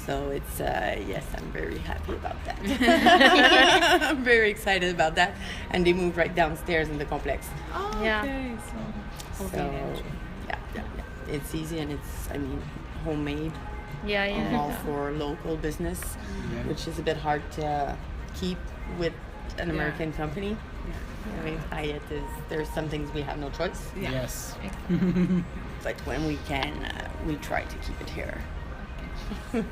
So it's yes, I'm very happy about that. I'm very excited about that. And they moved right downstairs in the complex. Oh, Yeah. okay. So, Yeah. It's easy and it's homemade. Yeah, I'm yeah. all for local business, Yeah. which is a bit hard to keep with an American company. I mean, Hyatt there's some things we have no choice, yeah. Yes. but when we can, we try to keep it here. That's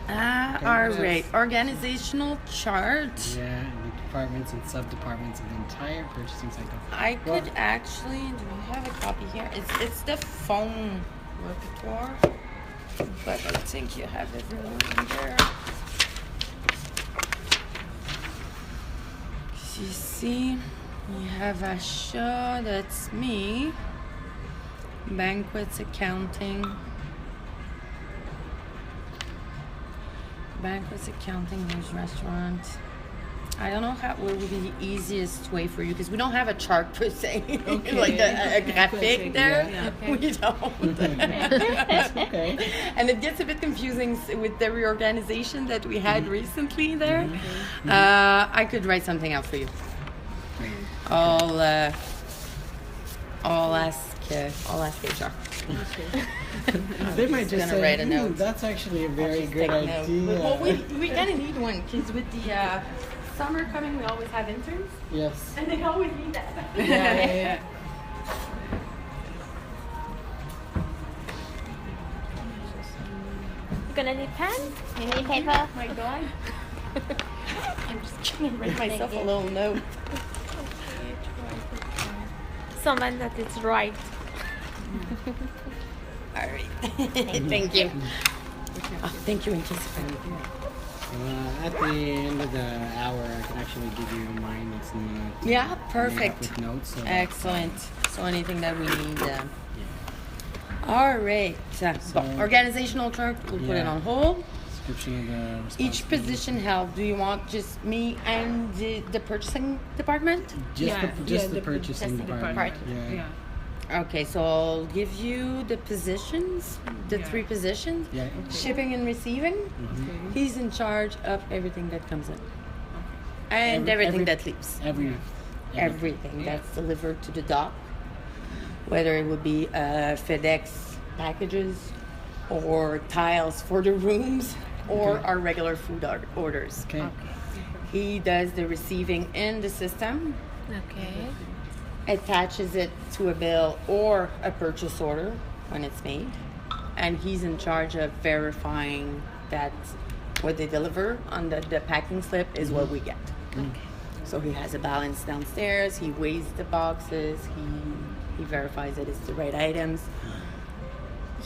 nice. All right, organizational chart. Yeah, and the departments and sub-departments of the entire purchasing cycle. I Well- could actually, do we have a copy here? It's the phone repertoire, but I think you have everyone in there. You see, we have Asha, that's me. Banquets, accounting. Banquets, accounting, there's restaurant. I don't know what would be the easiest way for you because we don't have a chart per se, Okay. like a graphic there. Yeah. We don't. That's okay. And it gets a bit confusing with the reorganization that we had recently there. I could write something out for you. I'll ask HR. They might just gonna say, write a note. that's actually a very Just good take note. idea. Well, we kind of need one because with the summer coming, we always have interns, Yes. and they always need that. Yeah. You gonna need pen? You need paper? My God. I'm just gonna write myself a you. little note. Someone that is right. All right. Thank you. Oh, thank you in case if I need you. At the end of the hour, I can actually give you mine. It's not Yeah, made up perfect. with notes. So Excellent. So anything that we need. yeah. All right. Organizational chart, we'll put it Yeah. on hold. Description of the Each position held. Do you want just me and the purchasing department? Just Yeah, the, just yeah, the the purchasing purchasing department. department. Yeah. Yeah. Okay, so I'll give you the positions, the Yeah. 3 positions. Yeah. Shipping and receiving. Okay. He's in charge of everything that comes in and everything that leaves. Everything that's delivered to the dock, whether it would be FedEx packages or tiles for the rooms or Okay. our regular food orders. Okay. He does the receiving in the system, Okay. attaches it to a bill or a purchase order when it's made, and he's in charge of verifying that what they deliver on the packing slip is what we get. So he has a balance downstairs, he weighs the boxes, he verifies that it's the right items.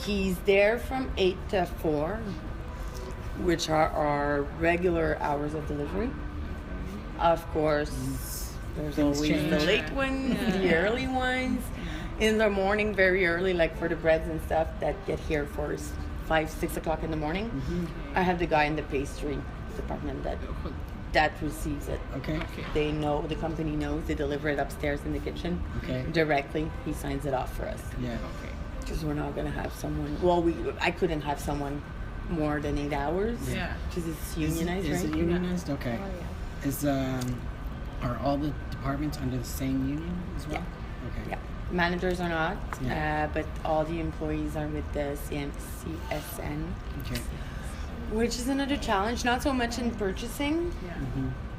He's there from 8 to 4, which are our regular hours of delivery. Of course, there's Things always change. the late ones, the early ones. In the morning, very early, like for the breads and stuff that get here for 5, 6 o'clock in the morning. I have the guy in the pastry department that receives it. Okay. They know, the company knows, they deliver it upstairs in the kitchen Okay. directly. He signs it off for us. Yeah. Because we're not going to have someone, well, I couldn't have someone more than 8 hours. Yeah. Because it's Is unionized, it right? unionized? Okay. Is are all the departments under the same union as well? Okay. Yeah. Managers are not, Yeah. but all the employees are with the CSN, Okay. which is another challenge. Not so much in purchasing, Yeah.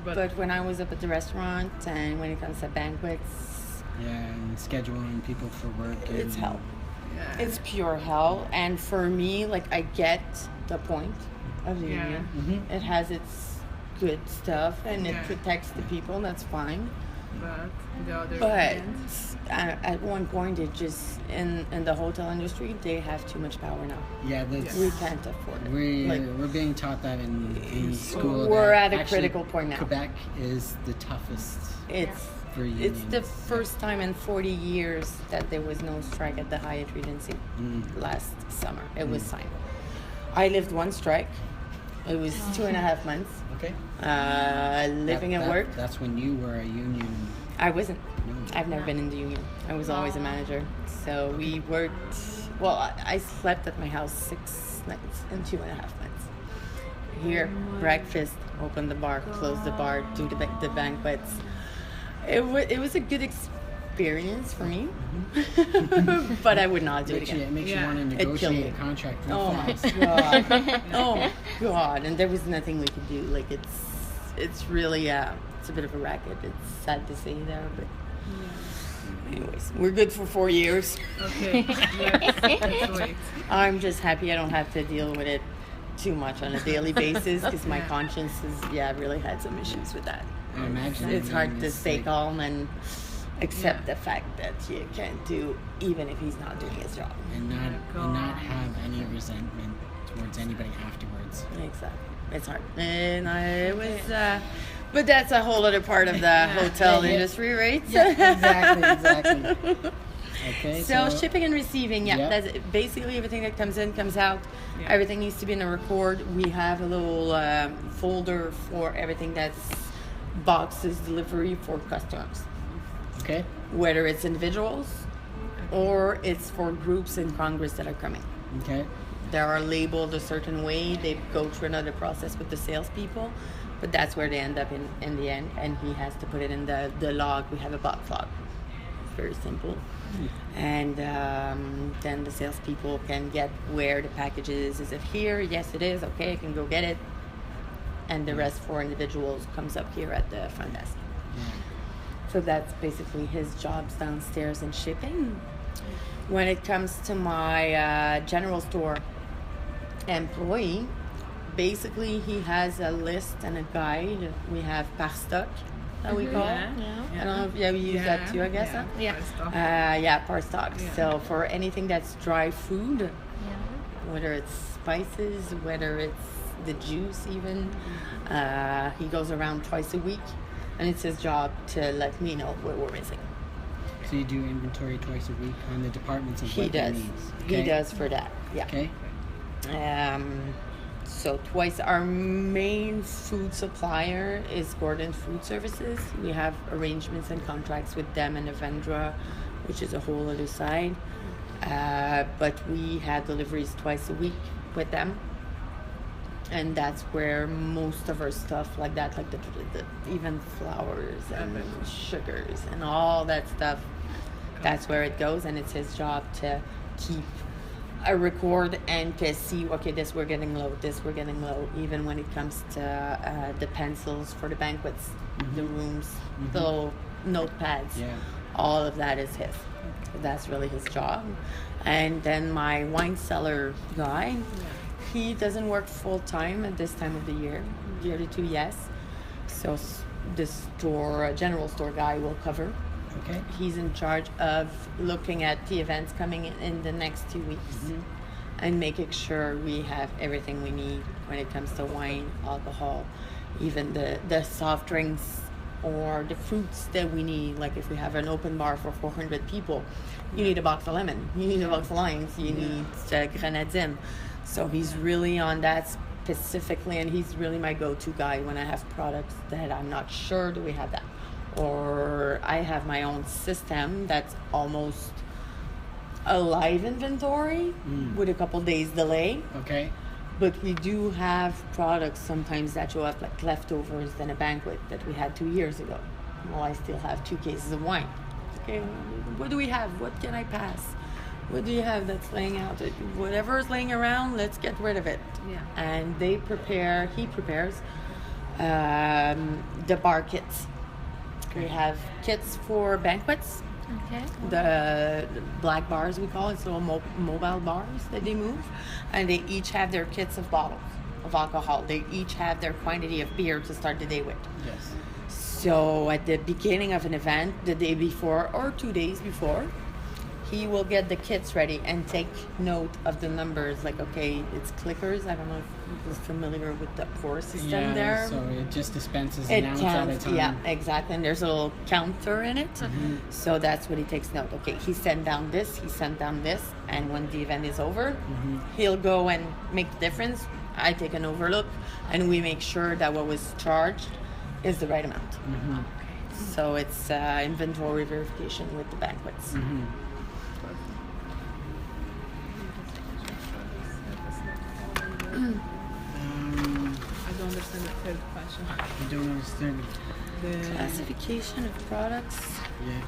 but when I was up at the restaurant and when it comes to banquets, Yeah, and scheduling people for work. it's and- hell. Yeah. It's pure hell. And for me, like, I get the point of the Yeah. union. Mhm. It has its good stuff and it Yeah. protects the people, and that's fine. But the other But end, at one point, it just, in the hotel industry, they have too much power now. Yeah, that's, We can't afford it. we're being taught that in school. We're that at a actually critical point now. Quebec is the toughest It's for unions. it's the first time in 40 years that there was no strike at the Hyatt Regency last summer. It was signed. I lived one strike. It was 2.5 months. Okay. Living and work. That's when you were a union. I wasn't. No. I've never been in the union. I was always a manager. So we worked Well, I slept at my house 6 nights and 2.5 months. Here, breakfast, open the bar, close the bar, do the banquets. It was a good experience for me, but I would not do it again. It makes you Yeah. want to It killed negotiate me. a contract real Oh my fast. god! Oh my god! And there was nothing we could do. Like it's really it's a bit of a racket. It's sad to say there, but anyways, we're good for 4 years. Okay. Let's wait. I'm just happy I don't have to deal with it too much on a daily basis because my Yeah. conscience has really had some issues with that. I imagine It's hard to it's stay like- calm and accept Yeah. the fact that you can't do even if he's not doing his job. and not God. and not have any resentment towards anybody afterwards. Exactly. It's hard. And it was, but that's a whole other part of the hotel Yeah. industry, right? Exactly. Okay. So shipping and receiving, Yeah. that's it. Basically everything that comes in comes out. Yeah. Everything needs to be in a record. We have a little folder for everything that's boxes delivery for customers, Okay. whether it's individuals or it's for groups in Congress that are coming. Okay. They are labeled a certain way. They go through another process with the salespeople, but that's where they end up in the end. And he has to put it in the log. We have a box log. It's very simple. And then the salespeople can get where the package is. Is it here? Yes, it is. Okay, I can go get it. And the rest for individuals comes up here at the front desk. So that's basically his jobs downstairs in shipping. When it comes to my general store employee, basically he has a list and a guide. We have par stock that we call. Yeah. I don't know if you ever use that too, I guess. Huh? Yeah. First off. Yeah, par stock. Yeah. So for anything that's dry food, Yeah. whether it's spices, whether it's the juice even, he goes around twice a week, and it's his job to let me know what we're missing. So you do inventory twice a week on the departments of He what they does. need. He Okay? does for that. Yeah. Okay. So twice our main food supplier is Gordon Food Services. We have arrangements and contracts with them and Avendra, which is a whole other side. But we have deliveries twice a week with them. And that's where most of our stuff like that, like the even flours and sugars and all that stuff, that's where it goes. And it's his job to keep a record and to see, okay, this we're getting low, this we're getting low, even when it comes to the pencils for the banquets, the rooms, the little notepads. Yeah. All of that is his. That's really his job. And then my wine cellar guy, he doesn't work full time at this time of the year. Year to two, yes. So the store, general store guy will cover. Okay. He's in charge of looking at the events coming in the next 2 weeks and making sure we have everything we need when it comes to wine, alcohol, even the soft drinks or the fruits that we need. Like if we have an open bar for 400 people, you need a box of lemon, you need a box of limes, you need grenadine. So he's really on that specifically, and he's really my go-to guy when I have products that I'm not sure do we have that. Or I have my own system that's almost a live inventory with a couple days delay. Okay. But we do have products sometimes that show up like leftovers in a banquet that we had 2 years ago. Well, I still have 2 cases of wine. Okay, what do we have? What can I pass? What do you have that's laying out? Whatever is laying around, let's get rid of it. Yeah. And he prepares the bar kits. We have kits for banquets, Okay. the black bars we call it, it's little mobile bars that they move, and they each have their kits of bottles of alcohol. They each have their quantity of beer to start the day with. Yes. So at the beginning of an event, the day before or 2 days before, he will get the kits ready and take note of the numbers. Like, okay, it's clickers. I don't know if you're familiar with the pour system Yeah. there. So it just dispenses It an ounce at a counts, time. yeah, exactly. And there's a little counter in it. So that's what he takes note. Okay, he sent down this, he sent down this, and when the event is over, he'll go and make the difference. I take an overlook, and we make sure that what was charged is the right amount. So it's inventory verification with the banquets. I don't understand the third question. I don't understand. Classification of products. Yeah.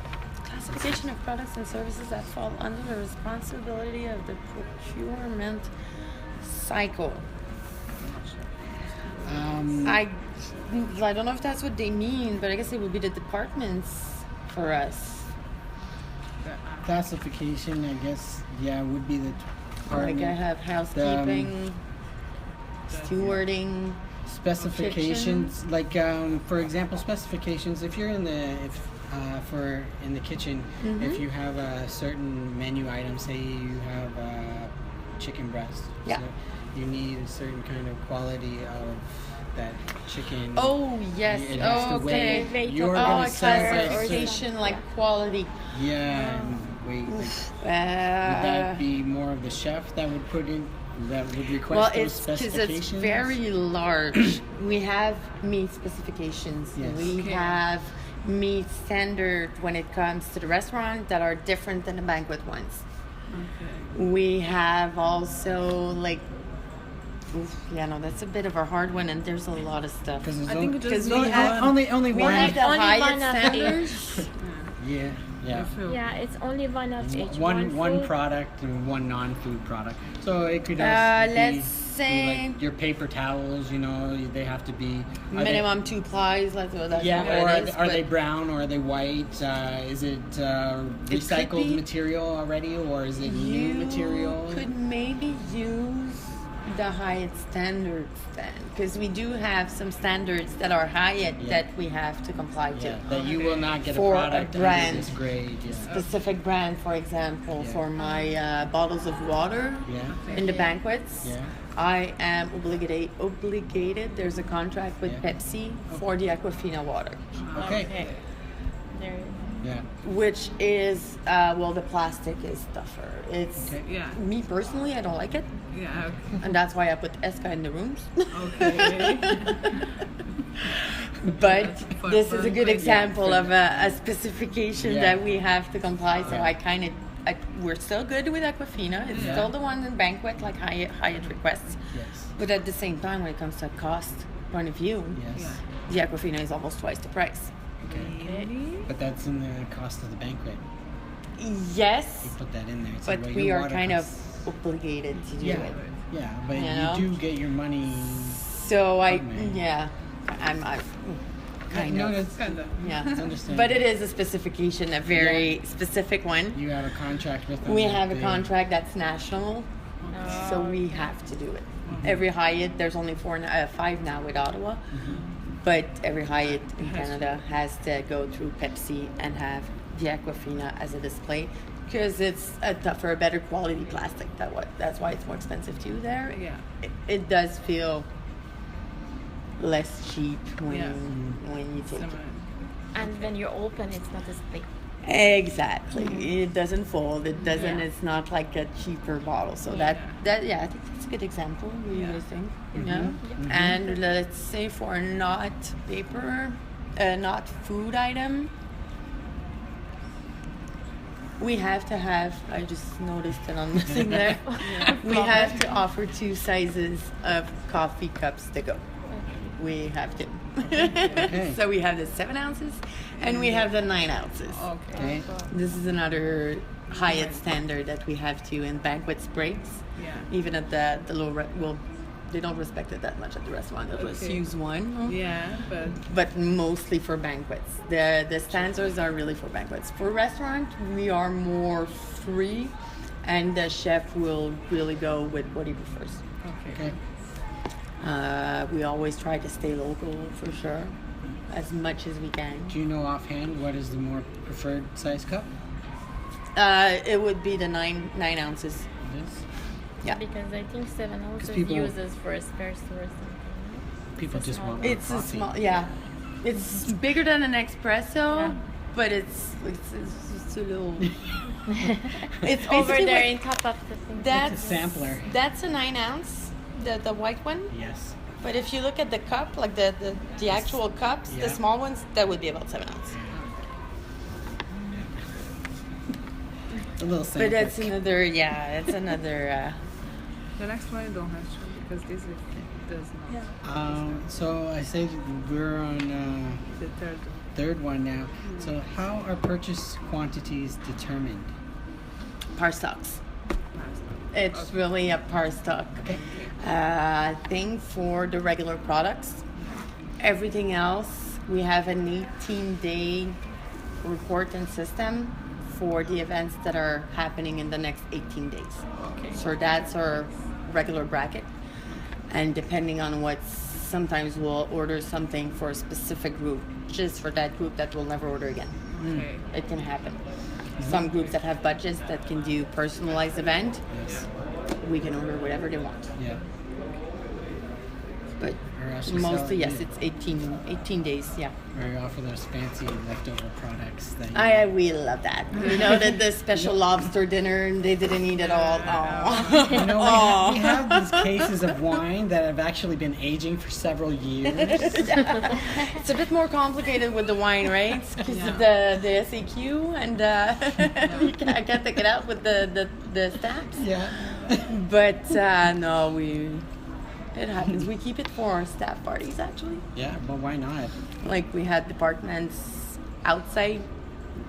Classification of products and services that fall under the responsibility of the procurement cycle. I don't know if that's what they mean, but I guess it would be the departments for us. Classification, I guess, yeah, would be the department. Like I have housekeeping, stewarding. Specifications, like for example, specifications. If you're in the in the kitchen, if you have a certain menu item, say you have chicken breast, Yeah. so you need a certain kind of quality of that chicken. Oh yes. It has to Okay. weigh. You're Oh, gonna a send like classification like quality. yeah, and weight. Like, would that be more of the chef that would put in? That would request Well, those it's because specifications? it's very large. We have meat specifications. Yes. We Okay. have meat standard when it comes to the restaurant that are different than the banquet ones. Okay. We have also like, that's a bit of a hard one, and there's a lot of stuff. Because I think Because just we have- only We one. have the Only Hyatt one of standards. Yeah, yeah. I feel Yeah, it's only one of each. One food. product and one non-food product. So it could Let's be say like your paper towels. They have to be are they- minimum 2 plies. That's not what yeah, or it is, are they but brown or are they white? Is it recycled be. material already, or is it new you material? could maybe use the Hyatt standards then, because we do have some standards that are Hyatt Yeah. that we have to comply Yeah, to. that you will not get For a a product brand. under this grade. Yeah. Specific brand, for example, Yeah. for my bottles of water Yeah. in the banquets. Yeah. I am obligated. There's a contract with Yeah. Pepsi for the Aquafina water, Okay. There. Yeah. which is the plastic is tougher. It's Okay. Yeah. me personally, I don't like it. Yeah. And that's why I put Esca in the rooms. Okay. But For- this for- is a good yeah, example for- of a specification Yeah. that we have to comply. So Yeah. we're still good with Aquafina. It's Yeah. still the one in banquet, like Hyatt requests. Yes. But at the same time, when it comes to cost point of view, Yes. the Aquafina is almost twice the price. Really? But that's in the cost of the banquet. Yes, You put that in there. It's but like, well, we your are water kind of costs- obligated to do Yeah. it. Yeah, but You you, know? do get your money. So Right. I'm kind No, of. that's Kind of. Yeah, It's understandable. but it is a specification, a very specific one. You have a contract with them. We that have a they- contract that's national, so we have to do it. Every Hyatt, there's only 5 now with Ottawa, but every Hyatt in Has to. Canada has to go through Pepsi and have the Aquafina as a display because it's a tougher, better quality plastic. That's why it's more expensive too there. Yeah. It does feel less cheap when Yeah. when you take it. Similar. And when you open, it's not as big. Exactly. It doesn't fold. It doesn't. Yeah. It's not like a cheaper bottle. So Yeah. I think that's a good example. What do you Yeah. guys think? Yeah. And let's say for a not paper, not food item, we have to have. I just noticed it on the thing there. We have to offer 2 sizes of coffee cups to go. We have to. Okay. So we have the 7 ounces and we have the 9 ounces. Okay. Okay. This is another Hyatt standard that we have to in banquet breaks. Yeah. Even at the low, they don't respect it that much at the restaurant. They'll just Okay. use one. Yeah, But mostly for banquets. The standards are really for banquets. For restaurant, we are more free, and the chef will really go with what he prefers. okay. Okay. We always try to stay local for sure, as much as we can. Do you know offhand what is the more preferred size cup? It would be the 9 ounces. This? Yeah. Because I think 7 ounces people- uses for espresso or something. People It's a just small want one. more It's a coffee. small, yeah. It's bigger than an espresso, Yeah. but it's just a little. It's Over basically there like- in top of the thing. That's It's a sampler. That's a 9 ounce, the white one. Yes. But if you look at the cup, like the actual cups, Yeah. the small ones, that would be about 7 ounces. A little sampler. But that's another, it's another The next one you don't have to because this is, does not. So I say we're on The third. third one now. So how are purchase quantities determined? Par stocks. It's really a par stock Okay. thing for the regular products. Everything else, we have an 18-day reporting system for the events that are happening in the next 18 days. Okay. So that's our regular bracket. And depending on what, sometimes we'll order something for a specific group, just for that group that will never order again. Okay. It can happen. Some groups that have budgets that can do personalized event, Yes. we can order whatever they want. Yeah. But Or else you mostly, sell- yes, it's 18 days, yeah. Or you offer those fancy leftover products that We love that. You know, the special lobster dinner, and they didn't eat it all. Oh. You know, we have these cases of wine that have actually been aging for several years. It's a bit more complicated with the wine, right? Because of the SAQ, and I can't take it out with the stamps. Yeah. But no, it happens. We keep it for our staff parties, actually. Yeah, but why not? Like we had departments outside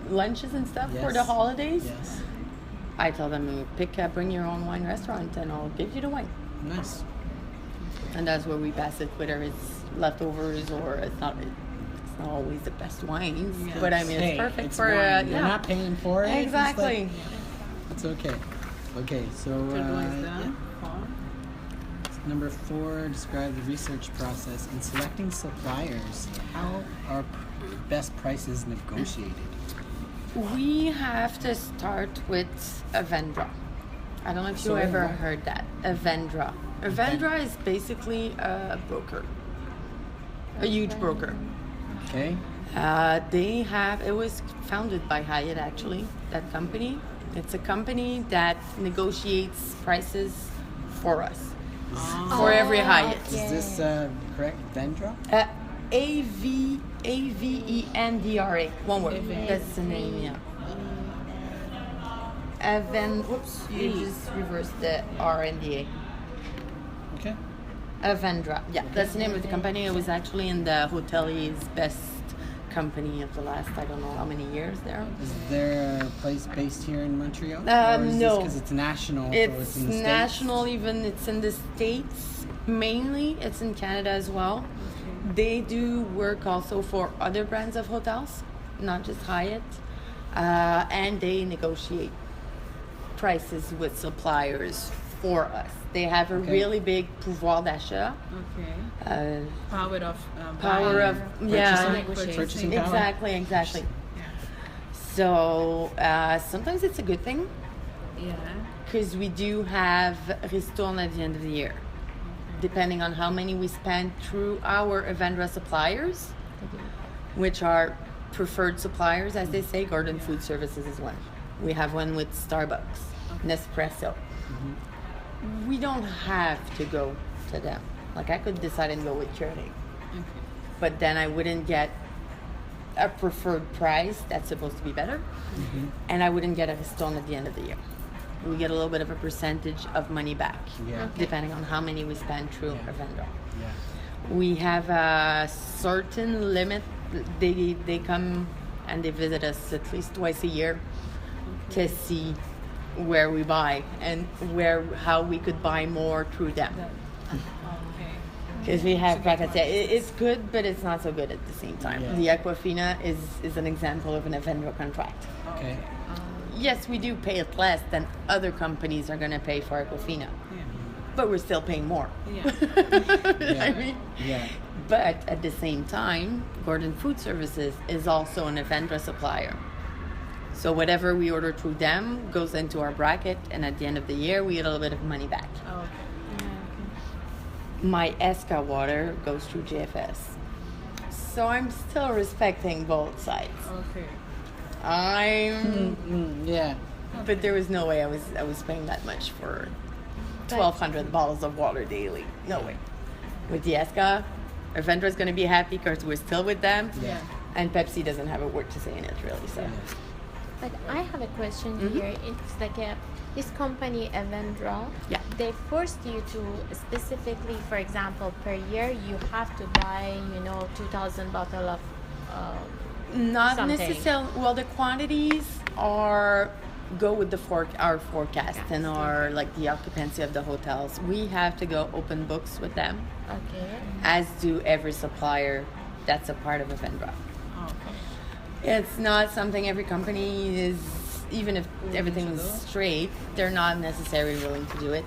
lunches and stuff for the Yes. holidays. Yes. I tell them, bring your own wine restaurant, and I'll give you the wine. Nice. And that's where we pass it, whether it's leftovers or it's not. It's not always the best wines, Yeah. but I mean Hey, it's perfect it's for wine. You're yeah. not paying for it. It's Exactly. like- It's okay. Okay, so Third one is yeah. done. Four. Number 4, describe the research process in selecting suppliers. How are best prices negotiated? We have to start with a vendor. I don't know if you Sorry, ever what? heard that. A vendor. A vendor is basically a broker, a huge broker. Okay. It was founded by Hyatt, actually, that company. It's a company that negotiates prices for us, for every Hyatt. Is this correct? Vendra? Avendra. One word. Avendra. That's the name, yeah. Whoops, you just reversed the R and the A. Okay. Avendra. Yeah, that's the name of the company. It was actually in the hotelier's best company of the last, I don't know how many years there. Is there a place based here in Montreal? Or is no. Because it's national. so It's in the States? national, even it's in the States. Mainly, it's in Canada as well. They do work also for other brands of hotels, not just Hyatt. And they negotiate prices with suppliers for us. They have a Okay. really big pouvoir d'achat. Okay. Power of Power buying. of, yeah. Purchasing power. Exactly. So sometimes it's a good thing Yeah. because we do have ristourne at the end of the year, depending on how many we spend through our Avendra suppliers, which are preferred suppliers, as they say. Gordon Food Services is one. We have one with Starbucks, Nespresso. We don't have to go to them. Like I could decide and go with Keurig, but then I wouldn't get a preferred price that's supposed to be better, and I wouldn't get a ristourne at the end of the year. We get a little bit of a percentage of money back, Yeah. depending on how many we spend through a vendor. Yeah. We have a certain limit. They come and they visit us at least twice a year to see where we buy and how we could buy more through them. Okay. Because we have brackets. Yeah, it's good, but it's not so good at the same time. Yeah. The Aquafina is an example of an vendor contract. Okay. Yes, we do pay it less than other companies are going to pay for Aquafina, but we're still paying more. Yeah. Yeah. I mean, Yeah. but at the same time, Gordon Food Services is also an Avendra supplier. So whatever we order through them goes into our bracket, and at the end of the year, we get a little bit of money back. Okay. My Esca water goes through JFS. So I'm still respecting both sides. Okay. Yeah. But there was no way I was paying that much for 1,200 bottles of water daily. No way. With the Esca, Avendra's going to be happy because we're still with them. Yeah. And Pepsi doesn't have a word to say in it, really. So But I have a question Mm-hmm. here. It's like This company, Evendra, Yeah. they forced you to specifically, for example, per year, you have to buy, 2,000 bottle of Not something. necessarily. Well, the quantities are go with the our forecast and our like the occupancy of the hotels. We have to go open books with them, Okay. as do every supplier that's a part of Evendra. Okay. It's not something every company is, even if everything is straight, they're not necessarily willing to do it.